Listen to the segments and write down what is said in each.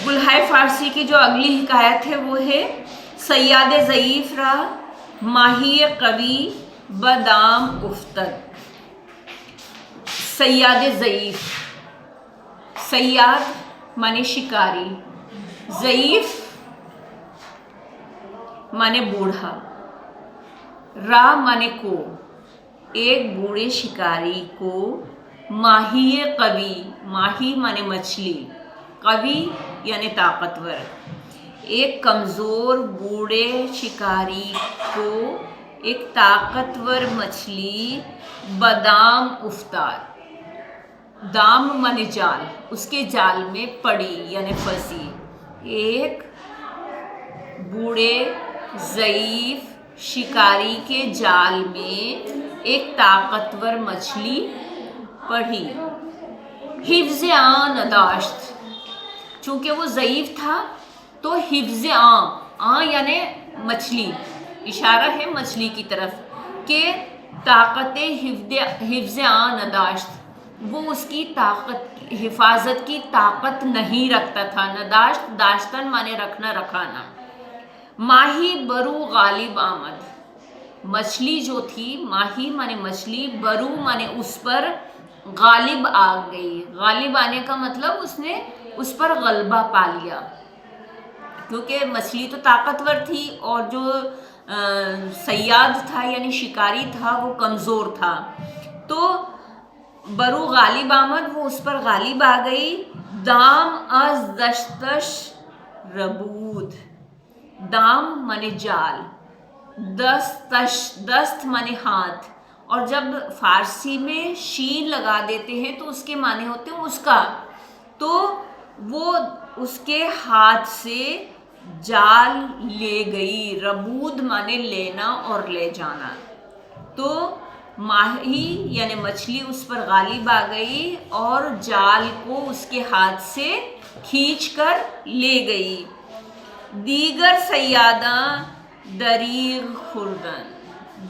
گلہائے فارسی کی جو اگلی حکایت ہے وہ ہے صیاد ضعیف را ماہی قوی بدام افتد۔ صیاد ضعیف، صیاد مانے شکاری، ضعیف مانے بوڑھا، را مانے کو، ایک بوڑھے شکاری کو ماہی قوی، ماہی مانے مچھلی، قوی یعنی طاقتور، ایک کمزور بوڑھے شکاری کو ایک طاقتور مچھلی بدام افتاد، دام مانے جال، اس کے جال میں پڑی یعنی پھنسی۔ ایک بوڑھے ضعیف شکاری کے جال میں ایک طاقتور مچھلی پڑی۔ حفظ آن نداشت، چونکہ وہ ضعیف تھا تو حفظ آن یعنی مچھلی، اشارہ ہے مچھلی کی طرف کہ طاقت حفظ آن نداشت، وہ اس کی طاقت حفاظت کی طاقت نہیں رکھتا تھا۔ نداشت داشتن مانے رکھنا رکھانا۔ ماہی برو غالب آمد، مچھلی جو تھی، ماہی مانے مچھلی، برو مانے اس پر، غالب آ گئی، غالب آنے کا مطلب اس نے اس پر غلبہ پا لیا، کیونکہ مچھلی تو طاقتور تھی اور جو صیاد تھا یعنی شکاری تھا وہ کمزور تھا، تو برو غالب آمد، وہ اس پر غالب آ گئی۔ دام از دشتش ربود، دام مانے جال، دست مانے ہاتھ، اور جب فارسی میں شین لگا دیتے ہیں تو اس کے معنی ہوتے ہیں اس کا، تو وہ اس کے ہاتھ سے جال لے گئی، ربود مانے لینا اور لے جانا، تو ماہی یعنی مچھلی اس پر غالب آ گئی اور جال کو اس کے ہاتھ سے کھینچ کر لے گئی۔ دیگر صیاداں دریغ خوردن،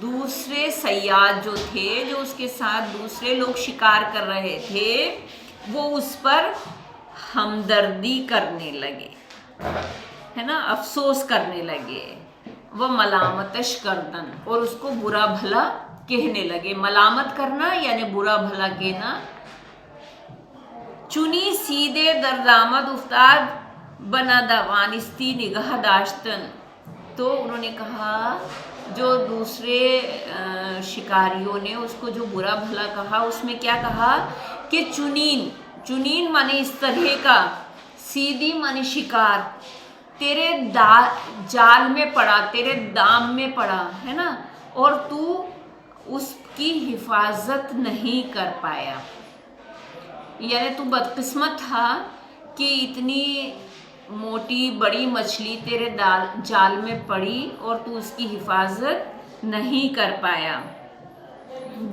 دوسرے صیاد جو تھے، جو اس کے ساتھ دوسرے لوگ شکار کر رہے تھے، وہ اس پر ہمدردی کرنے لگے، ہے نا، افسوس کرنے لگے۔ وہ ملامتش کردن، اور اس کو برا بھلا کہنے لگے، ملامت کرنا یعنی برا بھلا کہنا۔ چنی سیدھے در دامد افتاد بنا دوانستی نگاہ داشتن، تو انہوں نے کہا، جو دوسرے شکاریوں نے اس کو جو برا بھلا کہا، اس میں کیا کہا کہ چنین، چنین مانے اس طرح کا، سیدھی مانے شکار، تیرے جال میں پڑا، تیرے دام میں پڑا، ہے نا، اور تو اس کی حفاظت نہیں کر پایا، یعنی تو بدقسمت تھا کہ اتنی موٹی بڑی مچھلی تیرے جال میں پڑی اور تو اس کی حفاظت نہیں کر پایا۔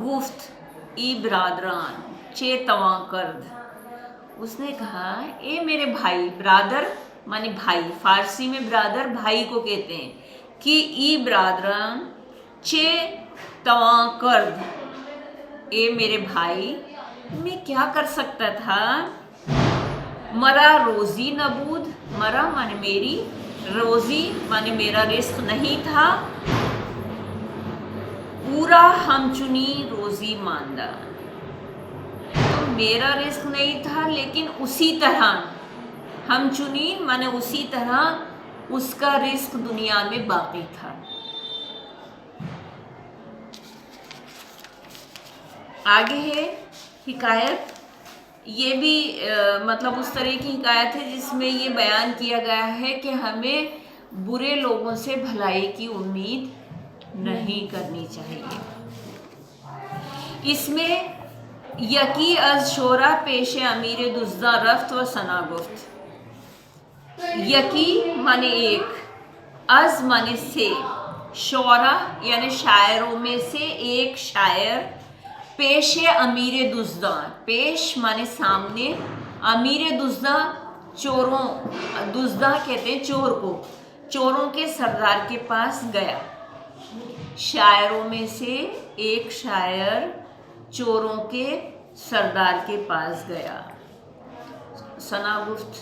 گفت ای برادران چے تواں کرد، اس نے کہا، اے میرے بھائی، برادر مانے بھائی، فارسی میں برادر بھائی کو کہتے ہیں، کہ ای برادران چے تواں کرد، اے میرے بھائی میں کیا کر سکتا تھا، مرا روزی نبود، مرا مانے میری، روزی مانے میرا رزق نہیں تھا، پورا ہم چنی روزی ماندہ، تو میرا رزق نہیں تھا لیکن اسی طرح، ہم چنی مانے اسی طرح اس کا رزق دنیا میں باقی تھا۔ آگے ہے حکایت، یہ بھی مطلب اس طرح کی حکایت ہے جس میں یہ بیان کیا گیا ہے کہ ہمیں برے لوگوں سے بھلائی کی امید نہیں کرنی چاہیے۔ اس میں یکی از شورا پیش امیر دزداں رفت و ثنا گفت، یکی مانے ایک، از مانے سے، شورا یعنی شاعروں میں سے ایک شاعر، پیش امیر دزداں، پیش مانے سامنے، امیر دزداں چوروں، دزداں کہتے ہیں چور کو، چوروں کے سردار کے پاس گیا، شاعروں میں سے ایک شاعر چوروں کے سردار کے پاس گیا۔ ثنا گفت،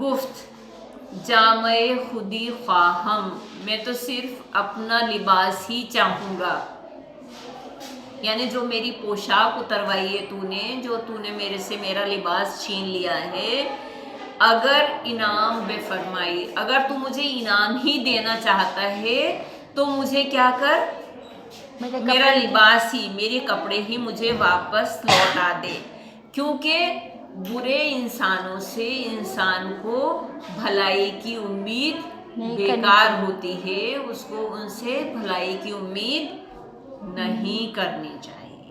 گفت جامع خودی خواہم، میں تو صرف اپنا لباس ہی چاہوں گا، یعنی جو میری پوشاک اتروائی ہے تو نے میرے سے میرا لباس چھین لیا ہے، اگر انعام بے فرمائی، اگر تو مجھے انعام ہی دینا چاہتا ہے تو مجھے کیا کر، میرا لباس ہی، میرے کپڑے ہی مجھے واپس لوٹا دے، کیونکہ برے انسانوں سے انسان کو بھلائی کی امید بیکار ہوتی ہے، اس کو ان سے بھلائی کی امید نہیں کرنی چاہیے۔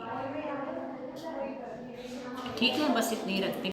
ٹھیک ہے، بس اتنی رکھتے ہیں۔